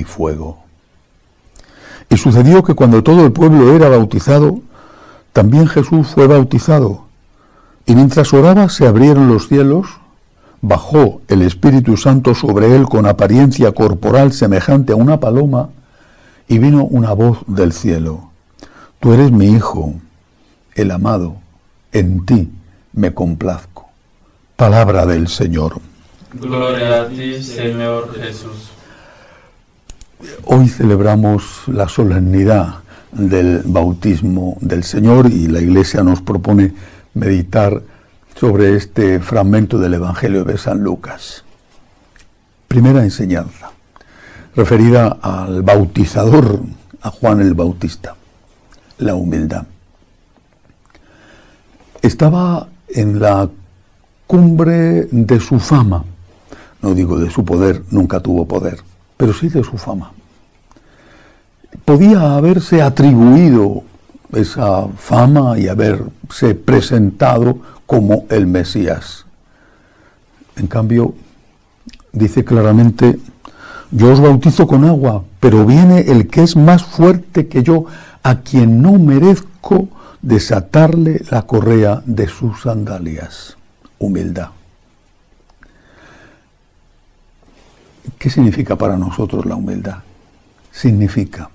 y fuego. Y sucedió que cuando todo el pueblo era bautizado, también Jesús fue bautizado. Y mientras oraba se abrieron los cielos, bajó el Espíritu Santo sobre él con apariencia corporal semejante a una paloma, y vino una voz del cielo: Tú eres mi Hijo, el amado, en ti me complazco. Palabra del Señor. Gloria a ti, Señor Jesús. Hoy celebramos la solemnidad del bautismo del Señor y la Iglesia nos propone meditar sobre este fragmento del Evangelio de San Lucas. Primera enseñanza, referida al bautizador, a Juan el Bautista, la humildad. Estaba en la cumbre de su fama, no digo de su poder, nunca tuvo poder, pero sí de su fama. Podía haberse atribuido esa fama y haberse presentado como el Mesías. En cambio, dice claramente: yo os bautizo con agua, pero viene el que es más fuerte que yo, a quien no merezco desatarle la correa de sus sandalias. Humildad. ¿Qué significa para nosotros la humildad? Significa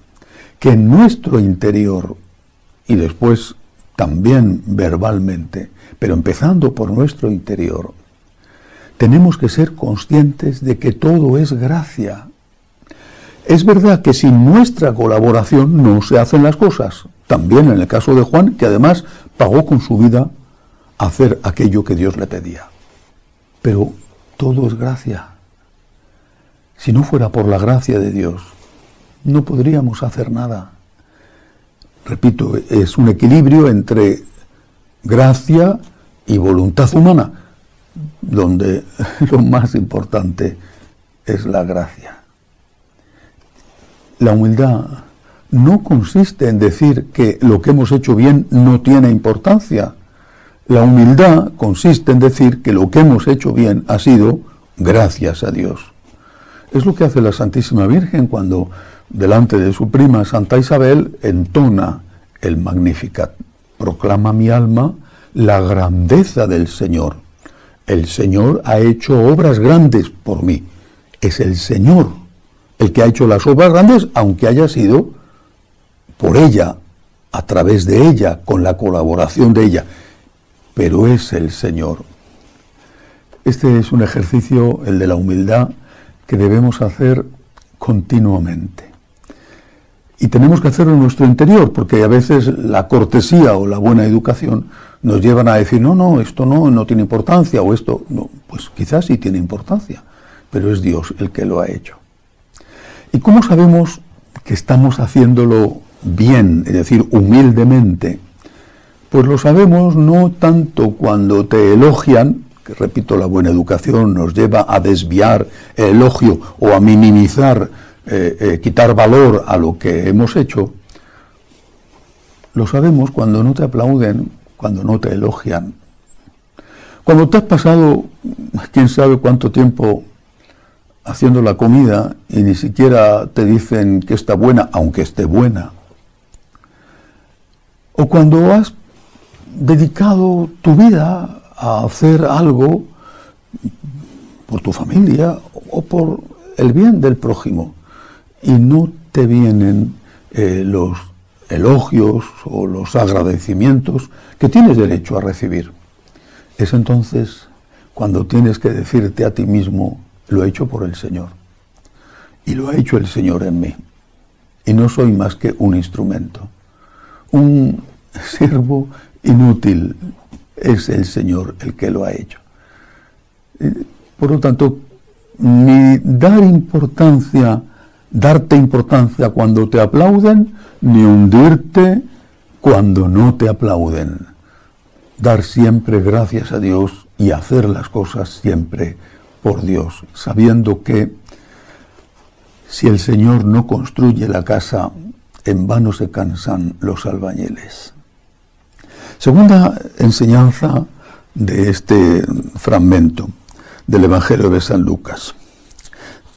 que en nuestro interior, y después también verbalmente, pero empezando por nuestro interior, tenemos que ser conscientes de que todo es gracia. Es verdad que sin nuestra colaboración no se hacen las cosas. También en el caso de Juan, que además pagó con su vida hacer aquello que Dios le pedía. Pero todo es gracia. Si no fuera por la gracia de Dios, no podríamos hacer nada. Repito, es un equilibrio entre gracia y voluntad humana, donde lo más importante es la gracia. La humildad no consiste en decir que lo que hemos hecho bien no tiene importancia. La humildad consiste en decir que lo que hemos hecho bien ha sido gracias a Dios. Es lo que hace la Santísima Virgen cuando, delante de su prima Santa Isabel, entona el Magnificat. Proclama mi alma la grandeza del Señor. El Señor ha hecho obras grandes por mí. Es el Señor el que ha hecho las obras grandes, aunque haya sido por ella, a través de ella, con la colaboración de ella. Pero es el Señor. Este es un ejercicio, el de la humildad, que debemos hacer continuamente. Y tenemos que hacerlo en nuestro interior, porque a veces la cortesía o la buena educación nos llevan a decir: no, esto no tiene importancia, o esto no. Pues quizás sí tiene importancia, pero es Dios el que lo ha hecho. ¿Y cómo sabemos que estamos haciéndolo bien, es decir, humildemente? Pues lo sabemos no tanto cuando te elogian, que repito, la buena educación nos lleva a desviar el elogio o a minimizar, quitar valor a lo que hemos hecho. Lo sabemos cuando no te aplauden, cuando no te elogian. Cuando te has pasado quién sabe cuánto tiempo haciendo la comida y ni siquiera te dicen que está buena, aunque esté buena. O cuando has dedicado tu vida a hacer algo por tu familia o por el bien del prójimo y no te vienen los elogios o los agradecimientos que tienes derecho a recibir. Es entonces cuando tienes que decirte a ti mismo: lo he hecho por el Señor y lo ha hecho el Señor en mí y no soy más que un instrumento, un siervo inútil. Es el Señor el que lo ha hecho. Por lo tanto, ni darte importancia cuando te aplauden, ni hundirte cuando no te aplauden. Dar siempre gracias a Dios y hacer las cosas siempre por Dios, sabiendo que si el Señor no construye la casa, en vano se cansan los albañiles. Segunda enseñanza de este fragmento del Evangelio de San Lucas.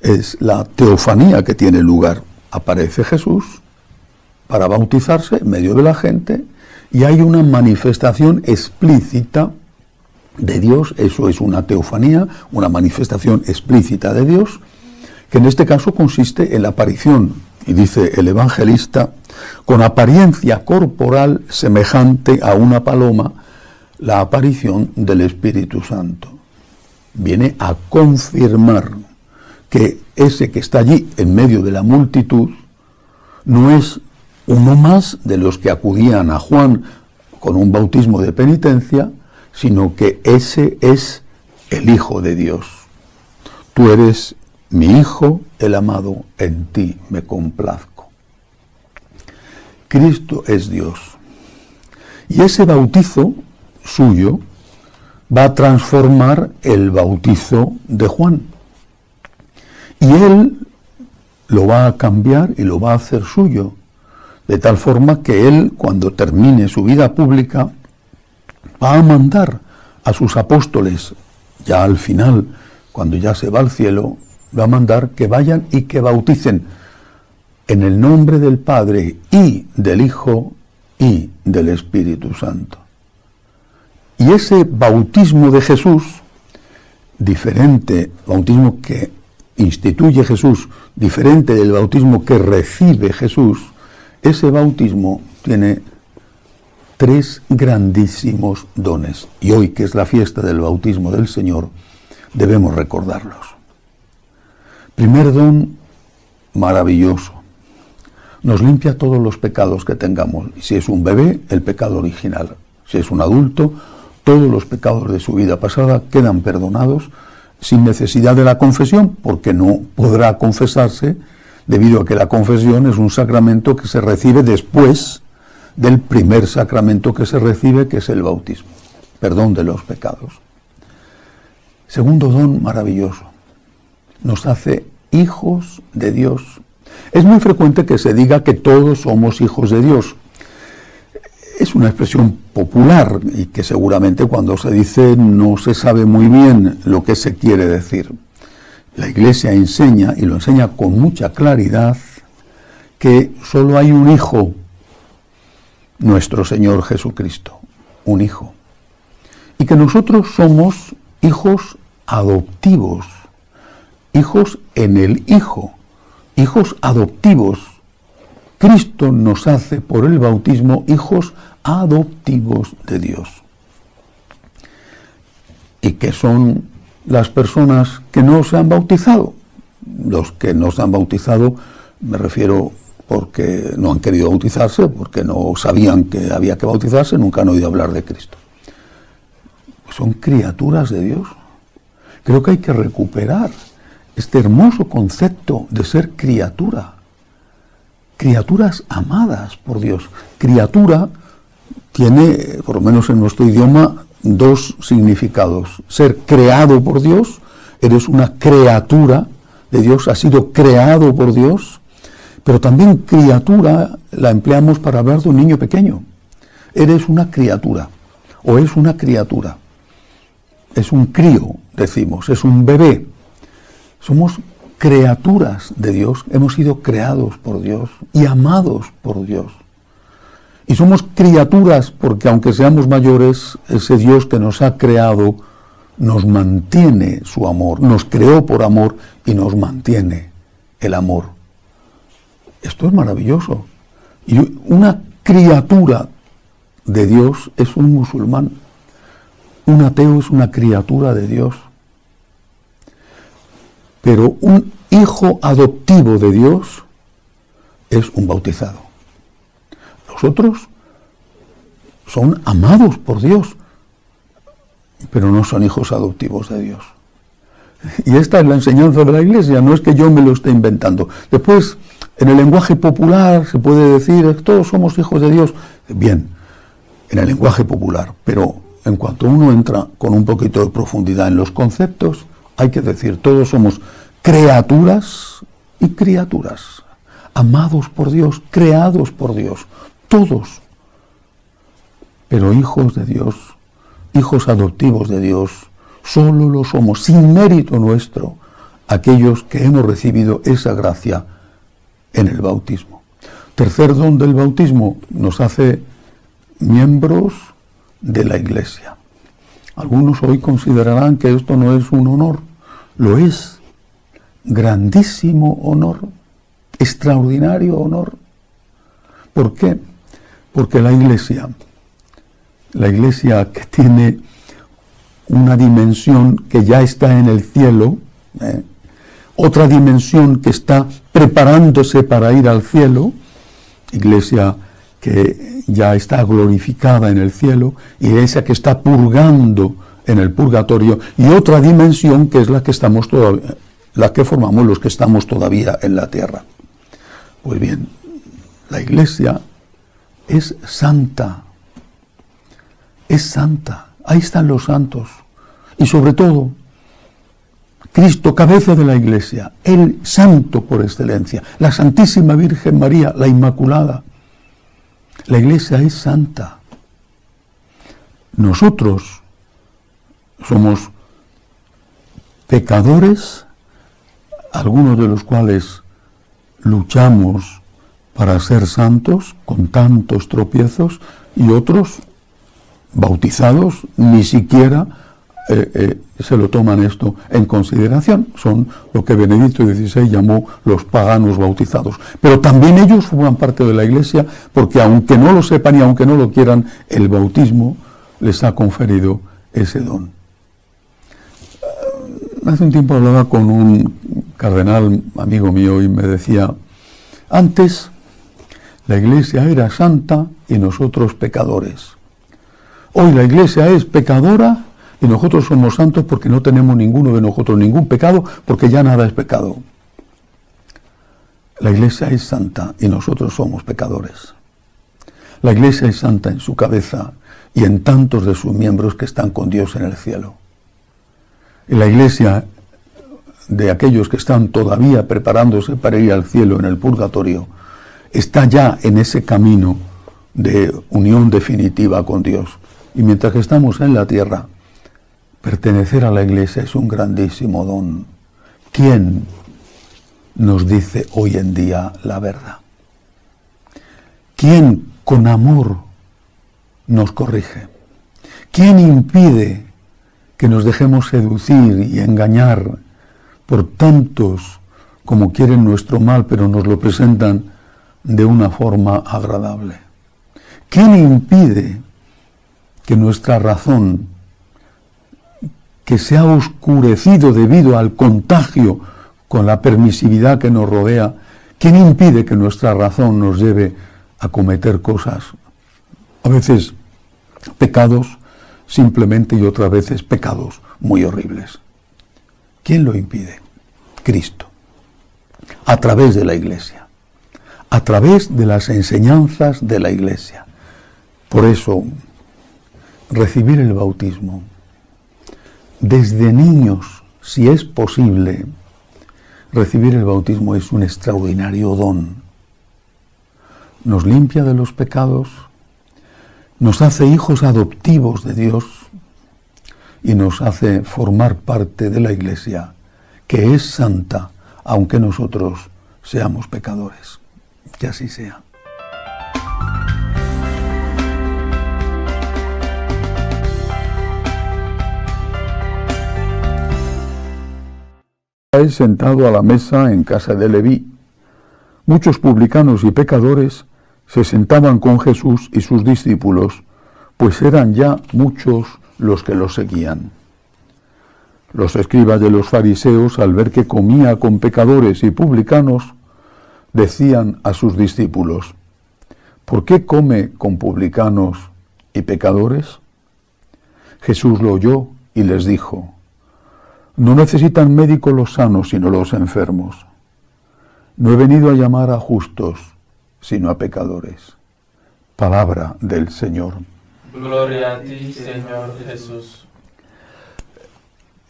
es la teofanía que tiene lugar. Aparece Jesús para bautizarse en medio de la gente y hay una manifestación explícita de Dios. Eso es una teofanía, una manifestación explícita de Dios, que en este caso consiste en la aparición, y dice el evangelista, con apariencia corporal semejante a una paloma, la aparición del Espíritu Santo. Viene a confirmar que ese que está allí en medio de la multitud no es uno más de los que acudían a Juan con un bautismo de penitencia, sino que ese es el Hijo de Dios. Tú eres mi Hijo, el amado, en ti me complazco. Cristo es Dios. Y ese bautizo suyo va a transformar el bautizo de Juan. Y él lo va a cambiar y lo va a hacer suyo, de tal forma que él, cuando termine su vida pública, va a mandar a sus apóstoles, ya al final, cuando ya se va al cielo, va a mandar que vayan y que bauticen en el nombre del Padre y del Hijo y del Espíritu Santo. Y ese bautismo de Jesús, diferente, bautismo que instituye Jesús, diferente del bautismo que recibe Jesús, ese bautismo tiene 3 grandísimos dones. Y hoy, que es la fiesta del bautismo del Señor, debemos recordarlos. Primer don maravilloso. Nos limpia todos los pecados que tengamos. Si es un bebé, el pecado original. Si es un adulto, todos los pecados de su vida pasada quedan perdonados sin necesidad de la confesión, porque no podrá confesarse, debido a que la confesión es un sacramento que se recibe después del primer sacramento que se recibe, que es el bautismo, perdón de los pecados. Segundo don maravilloso, nos hace hijos de Dios. Es muy frecuente que se diga que todos somos hijos de Dios. Es una expresión popular y que seguramente cuando se dice no se sabe muy bien lo que se quiere decir. La Iglesia enseña, y lo enseña con mucha claridad, que solo hay un Hijo, nuestro Señor Jesucristo, un Hijo. Y que nosotros somos hijos adoptivos, hijos en el Hijo, hijos adoptivos. Cristo nos hace por el bautismo hijos adoptivos de Dios. ¿Y qué son las personas que no se han bautizado? Los que no se han bautizado, me refiero porque no han querido bautizarse, porque no sabían que había que bautizarse, nunca han oído hablar de Cristo. Son criaturas de Dios. Creo que hay que recuperar este hermoso concepto de ser criatura. Criaturas amadas por Dios. Criatura tiene, por lo menos en nuestro idioma, 2 significados. Ser creado por Dios, eres una criatura de Dios, has sido creado por Dios, pero también criatura la empleamos para hablar de un niño pequeño. Eres una criatura, o es una criatura. Es un crío, decimos, es un bebé. Somos criaturas de Dios, hemos sido creados por Dios y amados por Dios. Y somos criaturas porque aunque seamos mayores, ese Dios que nos ha creado nos mantiene su amor, nos creó por amor y nos mantiene el amor. Esto es maravilloso. Y una criatura de Dios es un musulmán. Un ateo es una criatura de Dios. Pero un hijo adoptivo de Dios es un bautizado. Los otros son amados por Dios, pero no son hijos adoptivos de Dios. Y esta es la enseñanza de la Iglesia, no es que yo me lo esté inventando. Después, en el lenguaje popular se puede decir que todos somos hijos de Dios. Bien, en el lenguaje popular, pero en cuanto uno entra con un poquito de profundidad en los conceptos, hay que decir, todos somos criaturas y criaturas, amados por Dios, creados por Dios, todos, pero hijos de Dios, hijos adoptivos de Dios, solo lo somos, sin mérito nuestro, aquellos que hemos recibido esa gracia en el bautismo. Tercer don del bautismo, nos hace miembros de la Iglesia. Algunos hoy considerarán que esto no es un honor. Lo es. Grandísimo honor. Extraordinario honor. ¿Por qué? Porque la Iglesia que tiene una dimensión que ya está en el cielo, otra dimensión que está preparándose para ir al cielo, Iglesia que ya está glorificada en el cielo, Iglesia que está purgando en el purgatorio, y otra dimensión que es la que estamos todavía, la que formamos los que estamos todavía en la tierra. Pues bien, la Iglesia es santa. Es santa. Ahí están los santos. Y sobre todo, Cristo, cabeza de la Iglesia, el santo por excelencia, la Santísima Virgen María, la Inmaculada. La Iglesia es santa. Nosotros somos pecadores, algunos de los cuales luchamos para ser santos con tantos tropiezos, y otros bautizados ni siquiera se lo toman esto en consideración. Son lo que Benedicto XVI llamó los paganos bautizados. Pero también ellos forman parte de la Iglesia, porque aunque no lo sepan y aunque no lo quieran, el bautismo les ha conferido ese don. Hace un tiempo hablaba con un cardenal amigo mío y me decía: antes la Iglesia era santa y nosotros pecadores. Hoy la Iglesia es pecadora y nosotros somos santos porque no tenemos ninguno de nosotros ningún pecado, porque ya nada es pecado. La Iglesia es santa y nosotros somos pecadores. La Iglesia es santa en su cabeza y en tantos de sus miembros que están con Dios en el cielo. Y la Iglesia de aquellos que están todavía preparándose para ir al cielo en el purgatorio está ya en ese camino de unión definitiva con Dios. Y mientras que estamos en la tierra, pertenecer a la Iglesia es un grandísimo don. ¿Quién nos dice hoy en día la verdad? ¿Quién con amor nos corrige? ¿Quién impide que nos dejemos seducir y engañar por tantos como quieren nuestro mal, pero nos lo presentan de una forma agradable? ¿Quién impide que nuestra razón, que se ha oscurecido debido al contagio con la permisividad que nos rodea, quién impide que nuestra razón nos lleve a cometer cosas, a veces pecados simplemente y otras veces pecados muy horribles? ¿Quién lo impide? Cristo, a través de la Iglesia, a través de las enseñanzas de la Iglesia. Por eso, recibir el bautismo desde niños, si es posible, recibir el bautismo es un extraordinario don. Nos limpia de los pecados, nos hace hijos adoptivos de Dios y nos hace formar parte de la Iglesia, que es santa, aunque nosotros seamos pecadores. Que así sea. Sentado a la mesa en casa de Leví, muchos publicanos y pecadores se sentaban con Jesús y sus discípulos, pues eran ya muchos los que los seguían. Los escribas de los fariseos, al ver que comía con pecadores y publicanos, decían a sus discípulos: ¿por qué come con publicanos y pecadores? Jesús lo oyó y les dijo: no necesitan médico los sanos, sino los enfermos. No he venido a llamar a justos, sino a pecadores. Palabra del Señor. Gloria a ti, Señor Jesús.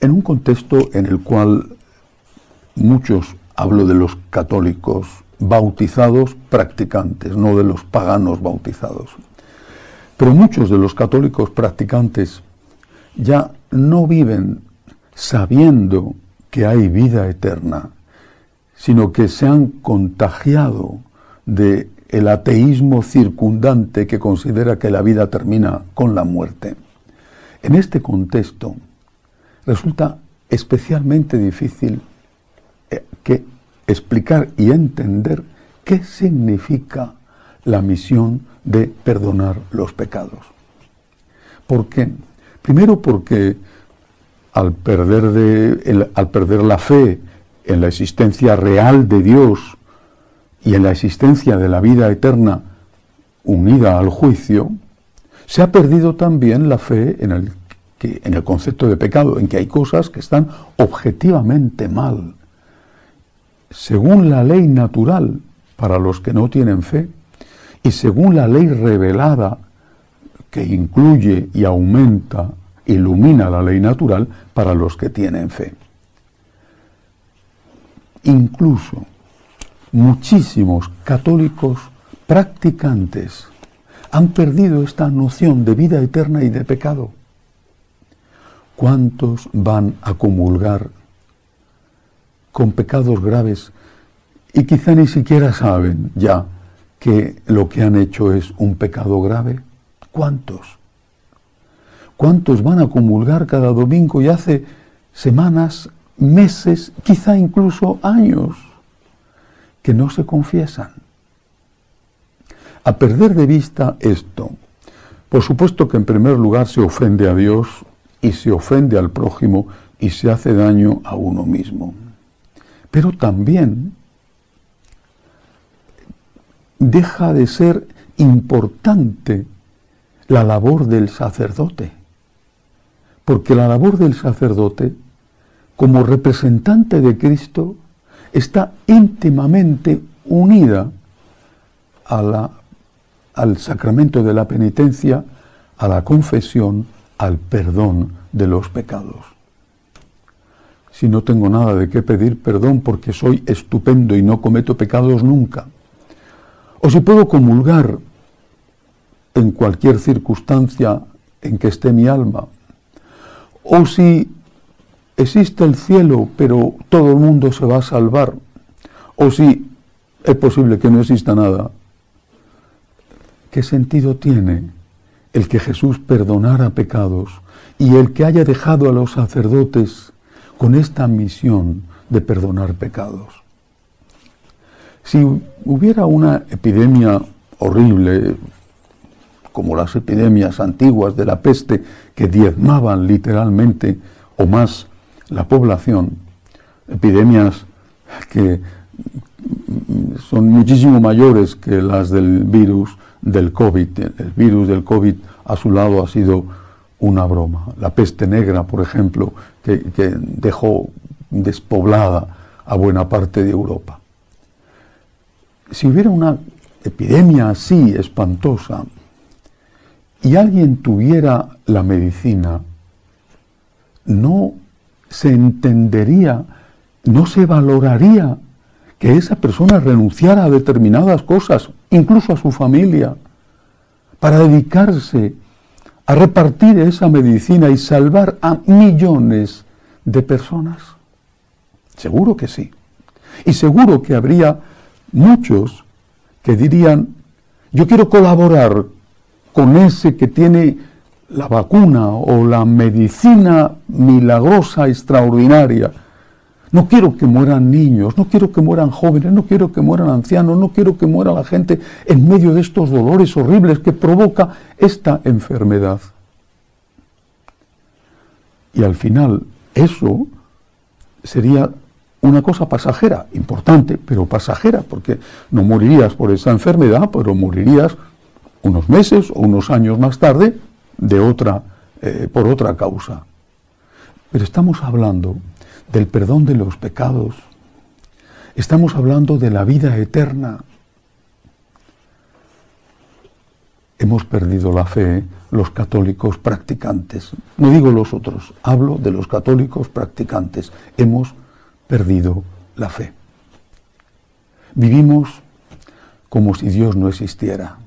En un contexto en el cual muchos, hablo de los católicos bautizados practicantes, no de los paganos bautizados, pero muchos de los católicos practicantes ya no viven sabiendo que hay vida eterna, sino que se han contagiado del ateísmo circundante que considera que la vida termina con la muerte. En este contexto resulta especialmente difícil explicar y entender qué significa la misión de perdonar los pecados. ¿Por qué? Primero porque al perder la fe en la existencia real de Dios y en la existencia de la vida eterna unida al juicio, se ha perdido también la fe en el concepto de pecado, en que hay cosas que están objetivamente mal, según la ley natural para los que no tienen fe, y según la ley revelada que incluye y aumenta, ilumina la ley natural para los que tienen fe. Incluso muchísimos católicos practicantes han perdido esta noción de vida eterna y de pecado. ¿Cuántos van a comulgar con pecados graves y quizá ni siquiera saben ya que lo que han hecho es un pecado grave? ¿Cuántos? ¿Cuántos van a comulgar cada domingo y hace semanas, meses, quizá incluso años que no se confiesan? A perder de vista esto, por supuesto que en primer lugar se ofende a Dios y se ofende al prójimo y se hace daño a uno mismo. Pero también deja de ser importante la labor del sacerdote, porque la labor del sacerdote, como representante de Cristo, está íntimamente unida al sacramento de la penitencia, a la confesión, al perdón de los pecados. Si no tengo nada de qué pedir perdón porque soy estupendo y no cometo pecados nunca, o si puedo comulgar en cualquier circunstancia en que esté mi alma, o si existe el cielo pero todo el mundo se va a salvar, o si es posible que no exista nada, ¿qué sentido tiene el que Jesús perdonara pecados y el que haya dejado a los sacerdotes con esta misión de perdonar pecados? Si hubiera una epidemia horrible, como las epidemias antiguas de la peste, que diezmaban literalmente o más la población, epidemias que son muchísimo mayores que las del virus del COVID. El virus del COVID a su lado ha sido una broma. La peste negra, por ejemplo, que dejó despoblada a buena parte de Europa. Si hubiera una epidemia así espantosa y alguien tuviera la medicina, no se entendería, no se valoraría que esa persona renunciara a determinadas cosas, incluso a su familia, para dedicarse a repartir esa medicina y salvar a millones de personas. Seguro que sí. Y seguro que habría muchos que dirían: yo quiero colaborar con ese que tiene la vacuna o la medicina milagrosa, extraordinaria. No quiero que mueran niños, no quiero que mueran jóvenes, no quiero que mueran ancianos, no quiero que muera la gente en medio de estos dolores horribles que provoca esta enfermedad. Y al final eso sería una cosa pasajera, importante, pero pasajera, porque no morirías por esa enfermedad, pero morirías unos meses o unos años más tarde por otra causa. Pero estamos hablando del perdón de los pecados, estamos hablando de la vida eterna. Hemos perdido la fe los católicos practicantes. No digo los otros, hablo de los católicos practicantes. Hemos perdido la fe. Vivimos como si Dios no existiera.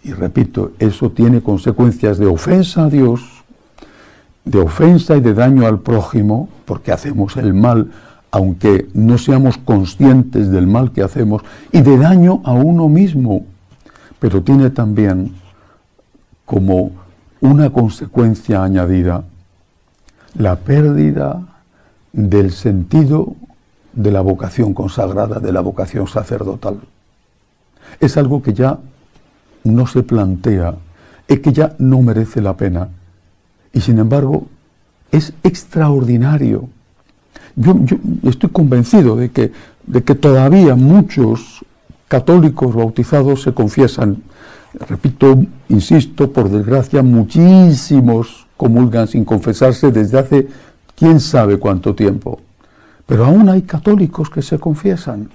Y repito, eso tiene consecuencias de ofensa a Dios de ofensa y de daño al prójimo, porque hacemos el mal, aunque no seamos conscientes del mal que hacemos, y de daño a uno mismo, pero tiene también como una consecuencia añadida la pérdida del sentido de la vocación consagrada, de la vocación sacerdotal. Es algo que ya no se plantea, es que ya no merece la pena, y sin embargo es extraordinario. Yo estoy convencido de que todavía muchos católicos bautizados se confiesan. Repito, insisto, por desgracia, muchísimos comulgan sin confesarse desde hace quién sabe cuánto tiempo. Pero aún hay católicos que se confiesan.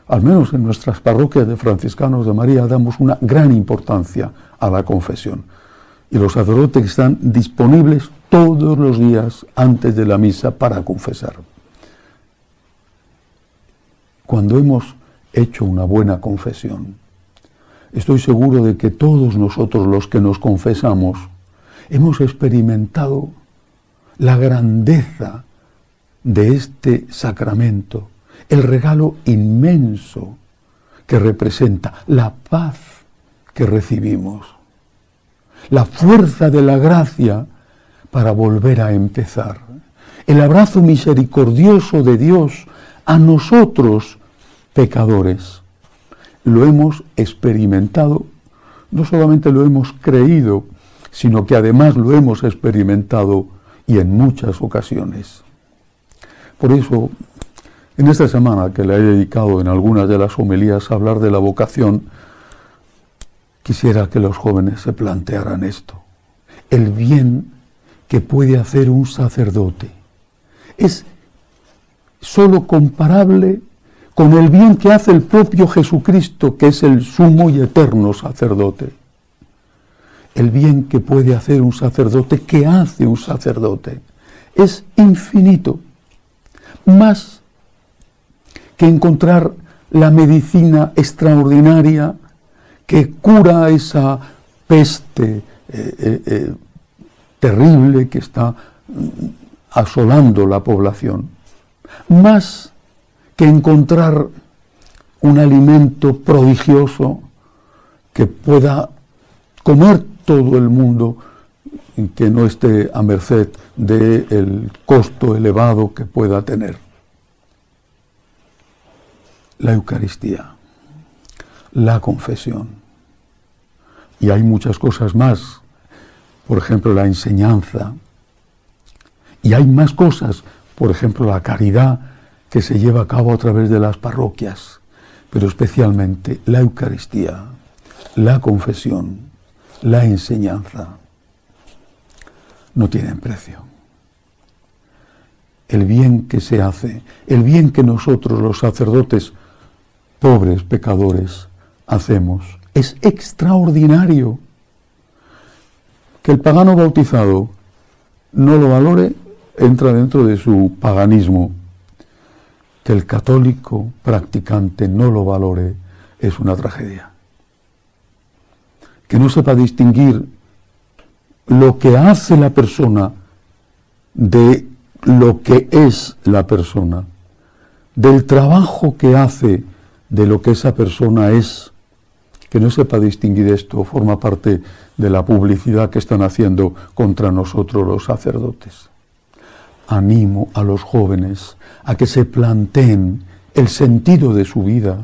Al menos en nuestras parroquias de franciscanos de María damos una gran importancia a la confesión. Y los sacerdotes están disponibles todos los días antes de la misa para confesar. Cuando hemos hecho una buena confesión, estoy seguro de que todos nosotros los que nos confesamos hemos experimentado la grandeza de este sacramento, el regalo inmenso que representa, la paz que recibimos, la fuerza de la gracia para volver a empezar, el abrazo misericordioso de Dios a nosotros, pecadores. Lo hemos experimentado, no solamente lo hemos creído, sino que además lo hemos experimentado y en muchas ocasiones. Por eso, en esta semana que le he dedicado en algunas de las homilías a hablar de la vocación, quisiera que los jóvenes se plantearan esto. El bien que puede hacer un sacerdote es solo comparable con el bien que hace el propio Jesucristo, que es el sumo y eterno sacerdote. El bien que puede hacer un sacerdote, que hace un sacerdote, es infinito. Más que encontrar la medicina extraordinaria que cura esa peste terrible que está asolando la población. Más que encontrar un alimento prodigioso que pueda comer todo el mundo, que no esté a merced del costo elevado que pueda tener. La Eucaristía, la confesión. Y hay muchas cosas más, por ejemplo, la enseñanza. Y hay más cosas, por ejemplo, la caridad que se lleva a cabo a través de las parroquias, pero especialmente la Eucaristía, la confesión, la enseñanza. No tienen precio. El bien que se hace, el bien que nosotros los sacerdotes, pobres pecadores, hacemos, es extraordinario. Que el pagano bautizado no lo valore, entra dentro de su paganismo. Que el católico practicante no lo valore, es una tragedia. Que no sepa distinguir lo que hace la persona de lo que es la persona, del trabajo que hace de lo que esa persona es. Que no sepa distinguir esto forma parte de la publicidad que están haciendo contra nosotros los sacerdotes. Animo a los jóvenes a que se planteen el sentido de su vida,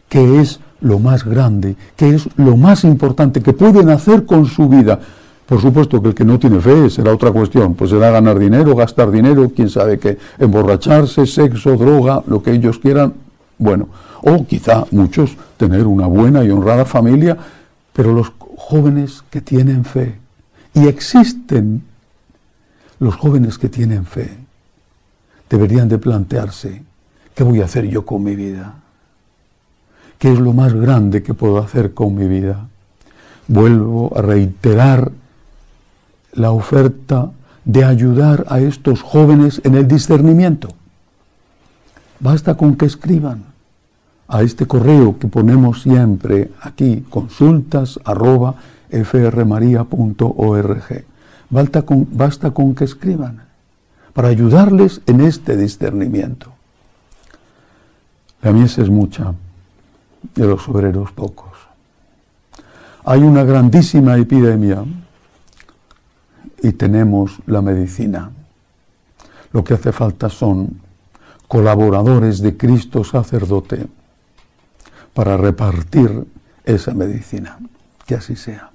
que es lo más grande, que es lo más importante que pueden hacer con su vida. Por supuesto que el que no tiene fe será otra cuestión, pues será ganar dinero, gastar dinero, quién sabe qué, emborracharse, sexo, droga, lo que ellos quieran, bueno, o quizá muchos tener una buena y honrada familia, pero los jóvenes que tienen fe, y existen los jóvenes que tienen fe, deberían de plantearse, ¿qué voy a hacer yo con mi vida? ¿Qué es lo más grande que puedo hacer con mi vida? Vuelvo a reiterar la oferta de ayudar a estos jóvenes en el discernimiento. Basta con que escriban a este correo que ponemos siempre aquí, consultas@frmaria.org. Basta con que escriban para ayudarles en este discernimiento. La mies es mucha, y los obreros pocos. Hay una grandísima epidemia y tenemos la medicina. Lo que hace falta son colaboradores de Cristo sacerdote para repartir esa medicina. Que así sea.